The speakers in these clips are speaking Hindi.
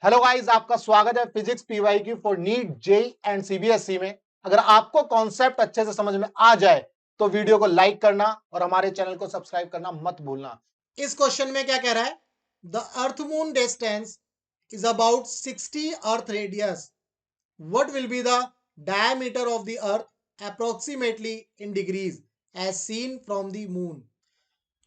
हेलो गाइस, आपका स्वागत है physics PYQ for NEET JEE and CBSE में। अगर आपको कॉन्सेप्ट अच्छे से समझ में आ जाए तो वीडियो को लाइक करना और हमारे चैनल को सब्सक्राइब करना मत भूलना। इस क्वेश्चन में क्या कह रहा है? The earth moon distance is about 60 earth radius. What will be the diameter of the earth approximately in degrees as seen from the moon?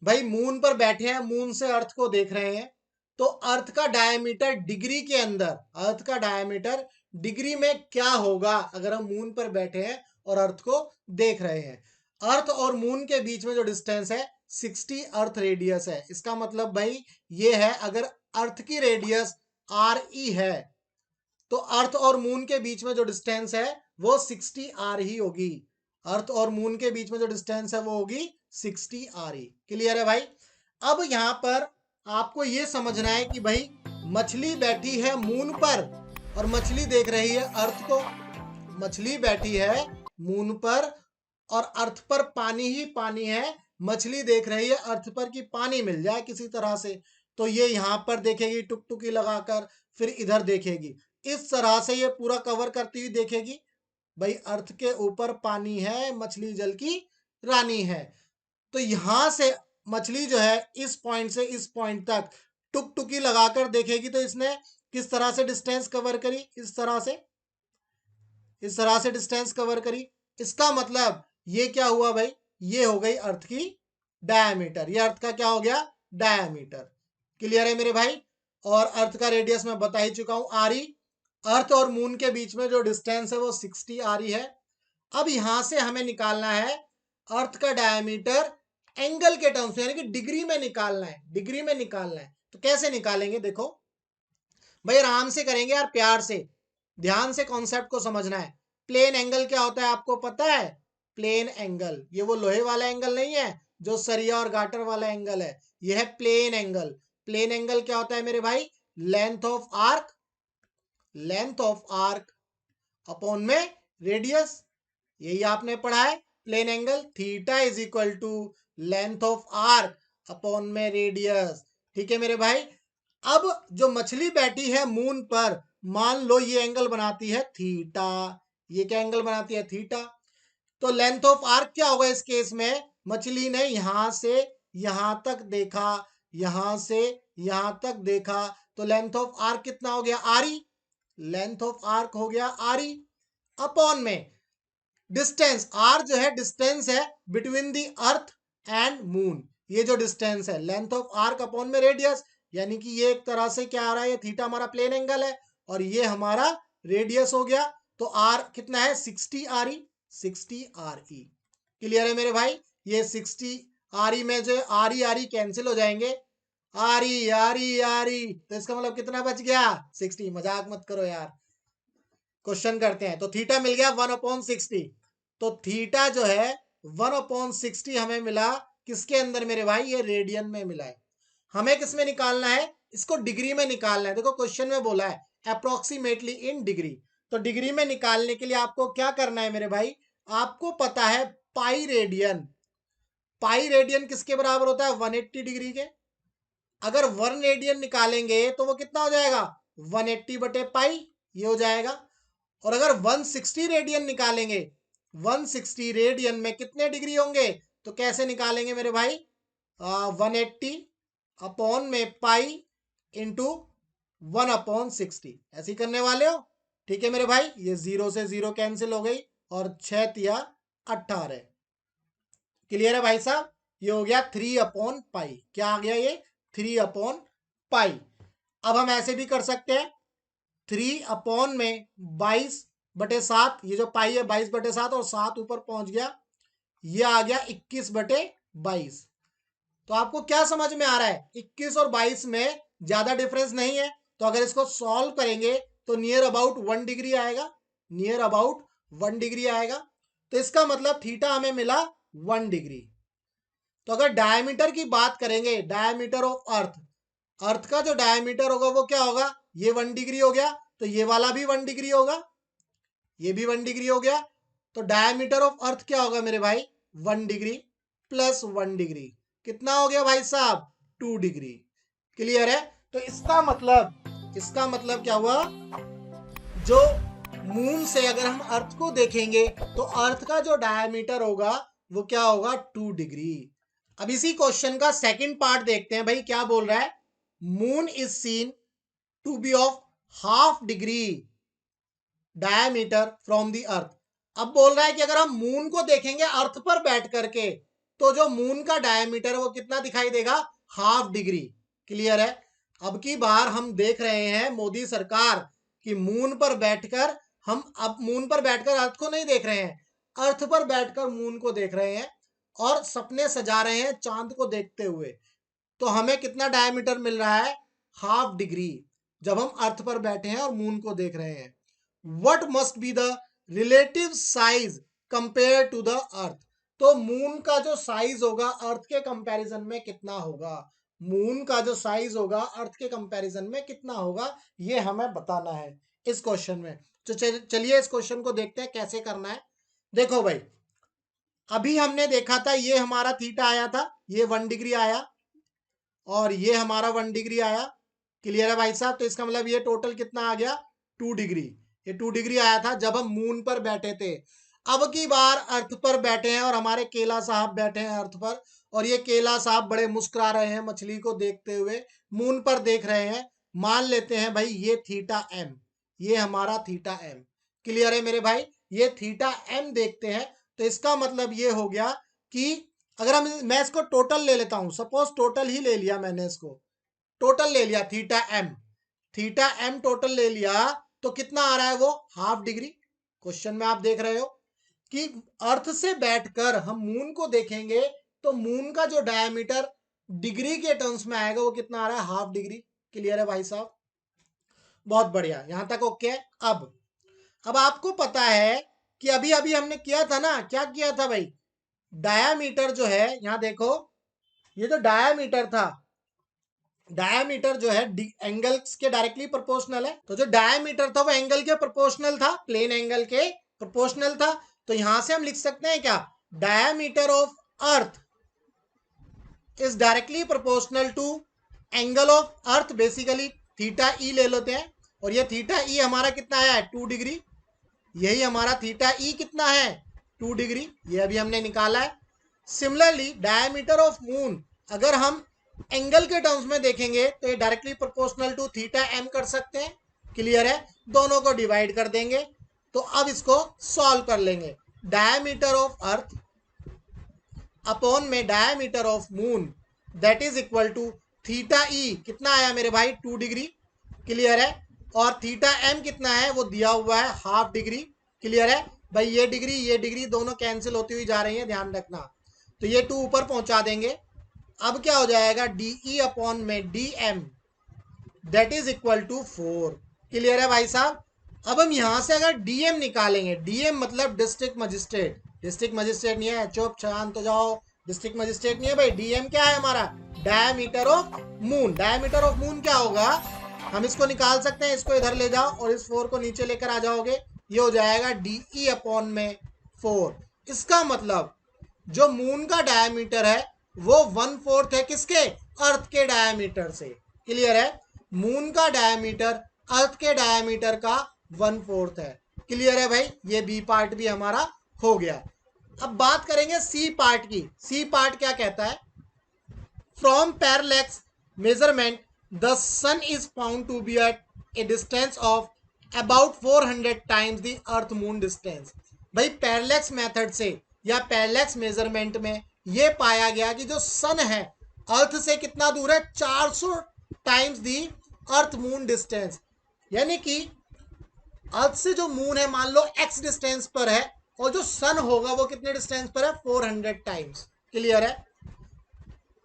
भाई मून पर बैठे हैं, मून से अर्थ को देख रहे हैं, तो अर्थ का डायमीटर डिग्री के अंदर, अर्थ का डायमीटर डिग्री में क्या होगा अगर हम मून पर बैठे हैं और अर्थ को देख रहे हैं? अर्थ और मून के बीच में जो डिस्टेंस है 60 अर्थ रेडियस है. इसका मतलब भाई ये है, अगर अर्थ की रेडियस आर ई है तो अर्थ और मून के बीच में जो डिस्टेंस है वो 60 आर ही होगी. अर्थ और मून के बीच में जो डिस्टेंस है वो होगी 60 आर ही. क्लियर है भाई? अब यहां पर आपको ये समझना है कि भाई मछली बैठी है मून पर और मछली देख रही है अर्थ को. मछली बैठी है मून पर और अर्थ पर पानी ही पानी है. मछली देख रही है अर्थ पर कि पानी मिल जाए किसी तरह से, तो ये यहां पर देखेगी टुकटुकी लगाकर, फिर इधर देखेगी, इस तरह से ये पूरा कवर करती हुई देखेगी. भाई अर्थ के ऊपर पानी है, मछली जल की रानी है. तो यहां से मछली जो है इस पॉइंट से इस पॉइंट तक टुकटुकी लगाकर देखेगी, तो इसने किस तरह से डिस्टेंस कवर करी? इस तरह से डिस्टेंस कवर करी. इसका मतलब ये क्या हुआ भाई? ये हो गई अर्थ की डायमीटर. ये अर्थ का क्या हो गया? डायमीटर. क्लियर है मेरे भाई? और अर्थ का रेडियस मैं बता ही चुका हूं, आर ई. अर्थ और मून के बीच में जो डिस्टेंस है वो 60 आर ई है. अब यहां से हमें निकालना है अर्थ का डायमीटर एंगल के टर्म्स में, यानी कि डिग्री में निकालना है. डिग्री में निकालना है तो कैसे निकालेंगे? देखो भाई, आराम से करेंगे यार, प्यार से, ध्यान से कॉन्सेप्ट को समझना है. प्लेन एंगल क्या होता है आपको पता है? प्लेन एंगल ये वो लोहे वाला एंगल नहीं है जो सरिया और गाटर वाला एंगल है. यह है प्लेन एंगल. प्लेन एंगल क्या होता है मेरे भाई? Length of arc, length of arc upon में रेडियस. यही आपने पढ़ा है. Plane angle theta is equal to length of arc upon में रेडियस. ठीक है मेरे भाई? अब जो मछली बैठी है मून पर, मान लो ये एंगल बनाती है थीटा. ये क्या एंगल बनाती है? थीटा. तो लेंथ ऑफ आर्क क्या होगा इस केस में? मछली ने यहां से यहां तक देखा, यहां से यहां तक देखा, तो लेंथ ऑफ आर्क कितना हो गया? आरी. लेंथ ऑफ आर्क हो गया आरी अपॉन में डिस्टेंस. आर जो है डिस्टेंस है between the earth and moon. ये जो डिस्टेंस है लेंथ ऑफ आर्क अपॉन में रेडियस, यानी कि ये एक तरह से क्या आ रहा है? ये थीटा हमारा प्लेन एंगल है और ये हमारा रेडियस हो गया. तो आर कितना है? 60 R E. 60 R E. Clear है मेरे भाई? ये 60 आर ई में जो आर ई कैंसिल हो जाएंगे. आर ई तो इसका मतलब कितना बच गया? 60. मजाक मत करो यार, क्वेश्चन करते हैं. तो थीटा मिल गया 1/60. तो थीटा जो है 1/60 हमें मिला किसके अंदर मेरे भाई? ये रेडियन में मिला है. हमें किस में निकालना है? इसको डिग्री में निकालना है. देखो क्वेश्चन में बोला है अप्रोक्सीमेटली इन डिग्री. तो डिग्री में निकालने के लिए आपको क्या करना है मेरे भाई? आपको पता है पाई रेडियन. पाई रेडियन किसके बराबर होता है? 180 डिग्री के. अगर 1 रेडियन निकालेंगे तो वो कितना हो जाएगा? 180 बटे पाई, ये हो जाएगा. और अगर 160 रेडियन निकालेंगे, 160 रेडियन में कितने डिग्री होंगे? तो कैसे निकालेंगे मेरे भाई? 180 अपॉन में पाई इंटू 1/60. ऐसे ही करने वाले हो. ठीक है मेरे भाई? ये 0 से 0 कैंसिल हो गई और 6 तिया 18. क्लियर है भाई साहब? ये हो गया 3/पाई. क्या आ गया ये? 3/पाई. अब हम ऐसे भी कर सकते हैं, 3 में 22/7. ये जो पाई है 22/7 और 7 ऊपर पहुंच गया, ये आ गया 21/22. तो आपको क्या समझ में आ रहा है? 21 और 22 में ज्यादा डिफरेंस नहीं है. तो अगर इसको सॉल्व करेंगे तो नियर अबाउट 1 डिग्री आएगा. नियर अबाउट 1 डिग्री आएगा. तो इसका मतलब थीटा हमें मिला 1 डिग्री. तो अगर डायमीटर की बात करेंगे, डायमीटर ऑफ अर्थ, अर्थ का जो डायमीटर होगा वो क्या होगा? ये 1 डिग्री हो गया, तो ये वाला भी 1 डिग्री होगा, ये भी 1 डिग्री हो गया. तो डायमीटर ऑफ अर्थ क्या होगा मेरे भाई? 1 डिग्री प्लस 1 डिग्री कितना हो गया भाई साहब? 2 डिग्री. क्लियर है? तो इसका मतलब इसका मतलब क्या हुआ, जो मून से अगर हम अर्थ को देखेंगे तो अर्थ का जो डायमीटर होगा वो क्या होगा, 2 डिग्री। अब इसी क्वेश्चन का सेकंड पार्ट देखते हैं भाई, क्या बोल रहा है, moon is seen to be of half degree diameter from the earth. अब बोल रहा है कि अगर हम मून को देखेंगे अर्थ पर बैठ करके तो जो मून का डायमीटर है वो कितना दिखाई देगा, हाफ डिग्री। क्लियर है। अब की बार हम देख रहे हैं मोदी सरकार कि मून पर बैठकर, हम अब मून पर बैठकर अर्थ को नहीं देख रहे हैं, अर्थ पर बैठकर मून को देख रहे हैं और सपने सजा रहे हैं चांद को देखते हुए। तो हमें कितना डायमीटर मिल रहा है, हाफ डिग्री, जब हम अर्थ पर बैठे हैं और मून को देख रहे हैं। What must be the relative size compared to the earth? तो मून का जो साइज होगा अर्थ के कंपैरिजन में कितना होगा, मून का जो साइज होगा अर्थ के कंपैरिजन में कितना होगा, ये हमें बताना है इस क्वेश्चन में। तो चलिए इस क्वेश्चन को देखते हैं कैसे करना है। देखो भाई, अभी हमने देखा था ये हमारा थीटा आया था, ये 1 डिग्री आया और ये हमारा 1 डिग्री आया। क्लियर है भाई साहब। तो इसका मतलब ये टोटल कितना आ गया, 2 डिग्री। ये 2 डिग्री आया था जब हम मून पर बैठे थे। अब की बार अर्थ पर बैठे हैं और हमारे केला साहब बैठे हैं अर्थ पर, और ये केला साहब बड़े मुस्कुरा रहे हैं मछली को देखते हुए, मून पर देख रहे हैं। मान लेते हैं भाई ये थीटा एम, ये हमारा थीटा एम। क्लियर है मेरे भाई, ये थीटा एम देखते हैं। तो इसका मतलब ये हो गया कि अगर मैं इसको टोटल ले लेता हूं, सपोज टोटल ही ले लिया मैंने, इसको टोटल ले लिया थीटा एम टोटल ले लिया, तो कितना आ रहा है वो, हाफ डिग्री। क्वेश्चन में आप देख रहे हो कि अर्थ से बैठकर हम मून को देखेंगे तो मून का जो डायमीटर डिग्री के टर्म्स में आएगा वो कितना आ रहा है, हाफ डिग्री। क्लियर है भाई साहब, बहुत बढ़िया, यहां तक ओके है। अब आपको पता है कि अभी अभी हमने किया था ना, क्या किया था भाई, डायामीटर जो है, यहां देखो ये जो डायामीटर था, डायामीटर जो है एंगल्स के डायरेक्टली प्रोपोर्शनल है। तो जो डायामीटर था वो एंगल के प्रोपोर्शनल था, प्लेन एंगल के प्रोपोर्शनल था। तो यहां से हम लिख सकते हैं क्या, diameter of earth is directly proportional to angle of earth, basically theta E ले लेते हैं। और ये थीटा ई हमारा कितना है, 2 डिग्री। यही हमारा थीटा ई कितना है, 2 डिग्री, ये अभी हमने निकाला है। सिमिलरली डायमीटर ऑफ मून अगर हम एंगल के टर्म्स में देखेंगे तो ये directly proportional to theta m कर सकते हैं। क्लियर है, दोनों को डिवाइड कर देंगे। तो अब इसको सॉल्व कर लेंगे, डायमीटर ऑफ अर्थ अपॉन में diameter of moon that is equal to theta E, कितना आया मेरे भाई, 2 डिग्री। क्लियर है, और थीटा एम कितना है वो दिया हुआ है, हाफ डिग्री। क्लियर है भाई, ये डिग्री दोनों कैंसिल होती हुई जा रही है, ध्यान रखना। तो ये 2 ऊपर पहुंचा देंगे। अब क्या हो जाएगा, डी ई अपॉन में d m that is equal to 4। Clear है भाई साहब। अब हम यहां से अगर डीएम निकालेंगे, डीएम मतलब डिस्ट्रिक्ट मजिस्ट्रेट, डिस्ट्रिक्ट मजिस्ट्रेट नहीं है, चुप शांत हो जाओ, डिस्ट्रिक्ट मजिस्ट्रेट नहीं है भाई, डीएम क्या है हमारा, diameter of moon. Diameter of moon क्या होगा, हम इसको निकाल सकते हैं, इसको इधर ले जाओ और इस 4 को नीचे लेकर आ जाओगे, ये हो जाएगा डीई अपॉन में 4। इसका मतलब जो मून का डायमीटर है वो 1/4 है किसके, अर्थ के डायमीटर से। क्लियर है, मून का डायमीटर अर्थ के डायमीटर का 1/4 है। क्लियर है भाई, ये बी पार्ट भी हमारा हो गया। अब बात करेंगे सी पार्ट की। सी पार्ट क्या कहता है, from parallax measurement the sun is found to be at a distance of about 400 times the earth moon distance. भाई पैरेलैक्स मेथड से या पैरेलैक्स मेजरमेंट में ये पाया गया कि जो सन है अर्थ से कितना दूर है, 400 times the earth moon distance. यानी कि अर्थ से जो मून है मान लो x डिस्टेंस पर है और जो सन होगा वो कितने डिस्टेंस पर है, 400 टाइम्स। क्लियर है।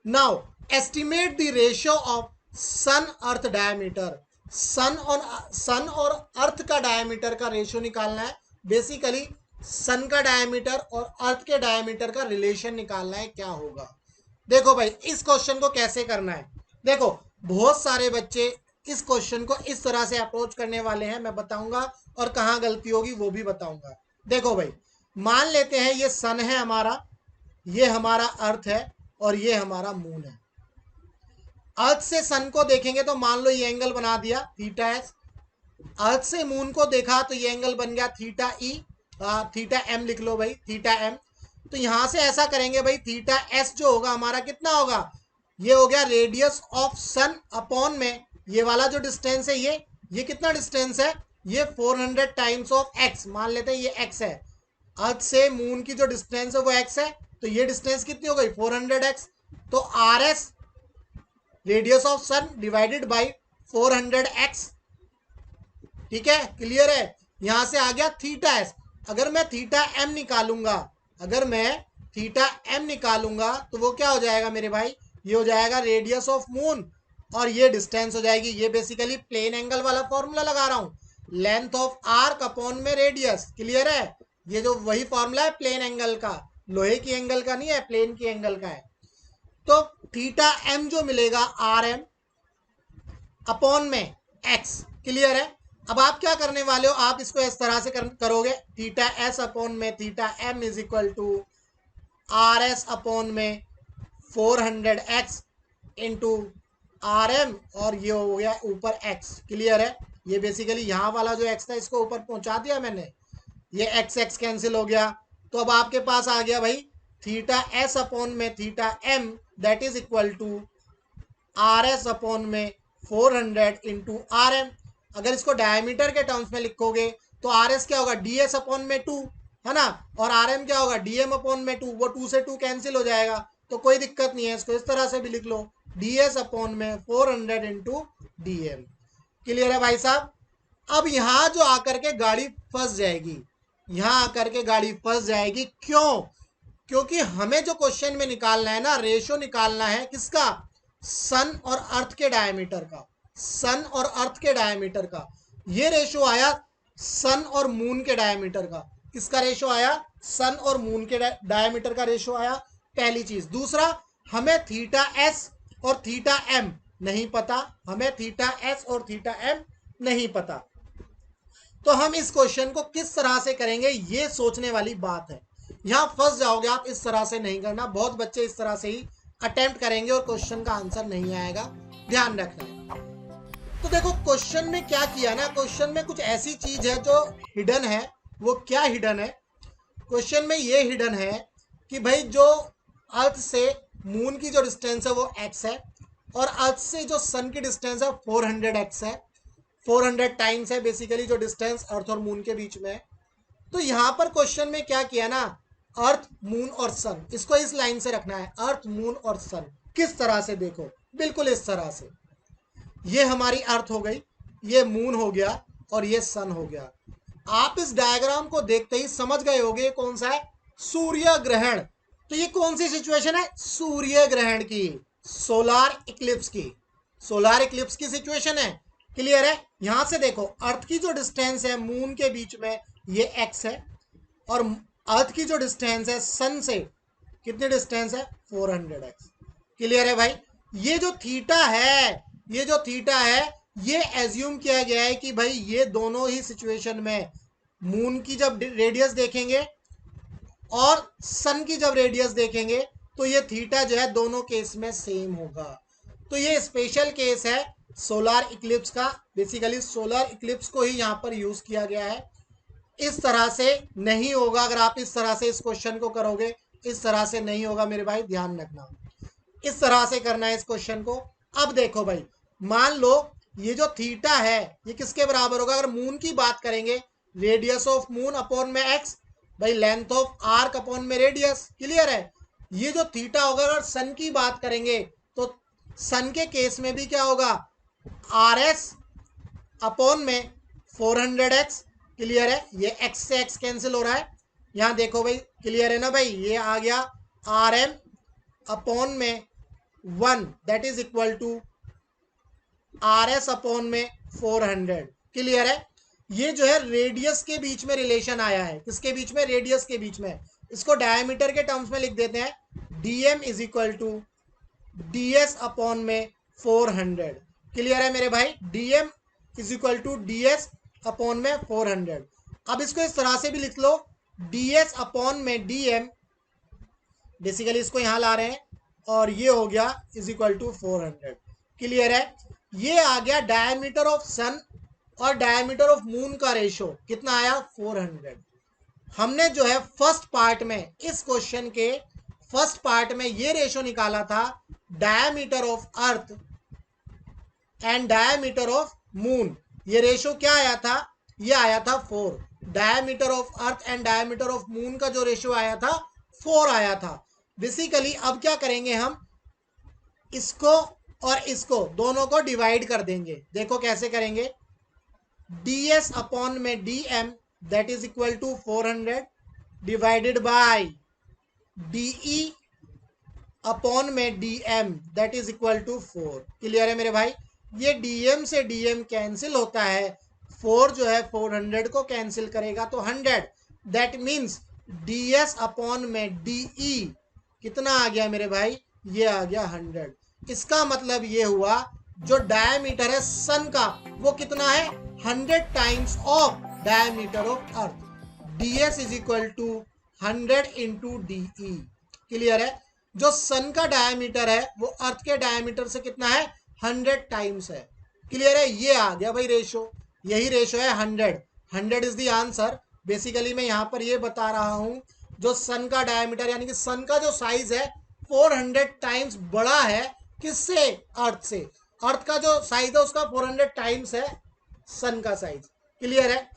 Now estimate the ratio of sun earth diameter. Sun और अर्थ का डायमीटर का रेशियो निकालना है। बेसिकली सन का डायमीटर और अर्थ के डायमीटर का रिलेशन निकालना है, क्या होगा। देखो भाई इस क्वेश्चन को कैसे करना है, देखो बहुत सारे बच्चे इस क्वेश्चन को इस तरह से अप्रोच करने वाले हैं, मैं बताऊंगा और कहाँ गलती होगी वो भी बताऊंगा। देखो भाई मान लेते हैं ये सन है हमारा, ये हमारा अर्थ है और ये हमारा मून है। अर्थ से सन को देखेंगे तो मान लो ये एंगल बना दिया थीटा एस, अर्थ से मून को देखा तो ये एंगल बन गया थीटा ई, थीटा एम लिख लो भाई, थीटा एम। तो यहां से ऐसा करेंगे भाई, थीटा एस जो होगा हमारा कितना होगा, ये हो गया रेडियस ऑफ सन अपॉन में ये वाला जो डिस्टेंस है, ये कितना डिस्टेंस है, ये 400 टाइम्स ऑफ एक्स, मान लेते हैं ये एक्स है, अर्थ से मून की जो डिस्टेंस है वो एक्स है, तो ये डिस्टेंस कितनी हो गई 400x। तो r s radius of sun divided by 400x, ठीक है, क्लियर है। यहां से आ गया थीटा एस। अगर मैं थीटा एम निकालूंगा, अगर मैं थीटा एम निकालूंगा तो वो क्या हो जाएगा मेरे भाई, ये हो जाएगा रेडियस ऑफ मून और ये डिस्टेंस हो जाएगी, ये बेसिकली प्लेन एंगल वाला फॉर्मूला लगा रहा हूं, लेंथ ऑफ आर्क अपॉन में रेडियस, क्लियर है। ये जो वही फॉर्मूला है प्लेन एंगल का, लोहे की एंगल का नहीं है, प्लेन की एंगल का है। तो थीटा एम जो मिलेगा आर एम अपॉन में एक्स, क्लियर है। अब आप क्या करने वाले हो, आप इसको इस तरह से करोगे, थीटा एस अपॉन में theta m is equal to r s upon में 400x इंटू आर एम, और ये हो गया ऊपर x, क्लियर है। ये बेसिकली यहाँ वाला जो x था इसको ऊपर पहुंचा दिया मैंने, ये x x कैंसिल हो गया। तो अब आपके पास आ गया भाई थीटा एस अपॉन में theta m that is equal to r s upon में 400 इंटू आर एम। अगर इसको डायमीटर के टर्म्स में लिखोगे तो आर एस क्या होगा डी एस अपॉन में 2, है ना, और आर एम क्या होगा डी एम अपॉन में 2, वो 2 से 2 कैंसिल हो जाएगा, तो कोई दिक्कत नहीं है, इसको इस तरह से भी लिख लो, डी एस अपॉन में 400 इंटू डी एम, क्लियर है भाई साहब। अब यहां जो आकर के गाड़ी फंस जाएगी, यहां आकर के गाड़ी फंस जाएगी, क्यों, क्योंकि हमें जो क्वेश्चन में निकालना है ना, रेशो निकालना है किसका, सन और अर्थ के डायमीटर का, सन और अर्थ के डायमीटर का। ये रेशो आया सन और मून के डायमीटर का, किसका रेशो आया, सन और मून के डायमीटर का रेशो आया, पहली चीज। दूसरा, हमें थीटा एस और थीटा एम नहीं पता, हमें थीटा एस और थीटा एम नहीं पता, तो हम इस क्वेश्चन को किस तरह से करेंगे, ये सोचने वाली बात है। यहां फंस जाओगे आप, इस तरह से नहीं करना, बहुत बच्चे इस तरह से ही अटेम्प्ट करेंगे और क्वेश्चन का आंसर नहीं आएगा, ध्यान रखना है। तो देखो क्वेश्चन में क्या किया ना, क्वेश्चन में कुछ ऐसी चीज है जो हिडन है। वो क्या हिडन है, क्वेश्चन में ये हिडन है कि भाई जो अर्थ से मून की जो डिस्टेंस है वो x है, और अर्थ से जो सन की डिस्टेंस है 400x है, 400 टाइम्स है बेसिकली जो डिस्टेंस अर्थ और मून के बीच में है। तो यहां पर क्वेश्चन में क्या किया ना, अर्थ मून और सन, इसको इस लाइन से रखना है, अर्थ मून और सन, किस तरह से देखो, बिल्कुल इस तरह से, ये हमारी अर्थ हो गई, ये मून हो गया और ये सन हो गया। आप इस डायग्राम को देखते ही समझ गए होंगे कौन सा है, सूर्य ग्रहण। तो ये कौन सी सिचुएशन है, सूर्य ग्रहण की, सोलार इक्लिप्स की, सोलार इक्लिप्स की सिचुएशन है, क्लियर है। यहां से देखो अर्थ की जो डिस्टेंस है मून के बीच में ये x है, और अर्थ की जो डिस्टेंस है सन से कितनी डिस्टेंस है 400x, क्लियर है भाई। ये जो थीटा है, ये जो थीटा है, ये एज्यूम किया गया है कि भाई ये दोनों ही सिचुएशन में मून की जब रेडियस देखेंगे और सन की जब रेडियस देखेंगे तो ये थीटा जो है दोनों केस में सेम होगा। तो ये स्पेशल केस है सोलार इक्लिप्स का, बेसिकली सोलर इक्लिप्स को ही यहाँ पर यूज किया गया है। इस तरह से नहीं होगा, अगर आप इस तरह से इस क्वेश्चन को करोगे, इस तरह से नहीं होगा मेरे भाई, ध्यान रखना, इस तरह से करना है इस क्वेश्चन को। अब देखो भाई, मान लो ये जो थीटा है ये किसके बराबर होगा, अगर मून की बात करेंगे रेडियस ऑफ मून अपॉन में एक्स, भाई लेंथ ऑफ आर्क अपॉन में रेडियस, क्लियर है। ये जो थीटा होगा, अगर सन की बात करेंगे तो सन के केस में भी क्या होगा, आर एस अपॉन में 400x, क्लियर है। ये x से x कैंसिल हो रहा है, यहां देखो भाई, क्लियर है ना भाई, ये आ गया आर एम अपॉन में 1 that is equal to r s upon में 400, क्लियर है। ये जो है रेडियस के बीच में रिलेशन आया है, किसके बीच में, रेडियस के बीच में। इसको डायमीटर के टर्म्स में लिख देते हैं, dm is equal to ds upon में 400, क्लियर है मेरे भाई, dm is equal to ds upon में 400। अब इसको इस तरह से भी लिख लो, ds अपॉन में dm, बेसिकली इसको यहां ला रहे हैं, और ये हो गया इज इक्वल टू 400। क्लियर है। ये आ गया डायमीटर ऑफ सन और डायमीटर ऑफ मून का रेशो कितना आया 400। हमने जो है फर्स्ट पार्ट में, इस क्वेश्चन के फर्स्ट पार्ट में ये रेशो निकाला था diameter of earth and diameter of moon. ये रेशो क्या आया था, ये आया था 4। Diameter of earth and diameter of moon का जो रेशो आया था 4 आया था। बेसिकली अब क्या करेंगे, हम इसको और इसको दोनों को डिवाइड कर देंगे। देखो कैसे करेंगे, ds अपॉन में dm that is equal to 400 divided by de upon में dm that is equal to 4। Clear है मेरे भाई। ये dm से dm कैंसिल होता है, 4 जो है 400 को कैंसिल करेगा तो 100। दैट मीन्स ds अपॉन में de कितना आ गया मेरे भाई, ये आ गया 100। इसका मतलब ये हुआ जो डायमीटर है सन का वो कितना है 100 times of diameter of earth. ds is equal to 100 into de। Clear है। जो सन का डायमीटर है वो अर्थ के डायमीटर से कितना है 100 टाइम्स है। क्लियर है। ये आ गया भाई रेशो, यही रेशो है 100 इज द आंसर। बेसिकली मैं यहाँ पर ये बता रहा हूँ जो सन का डायमीटर यानी कि सन का जो साइज है 400 टाइम्स बड़ा है किससे, अर्थ से। अर्थ का जो साइज है उसका 400 टाइम्स है सन का साइज। क्लियर है।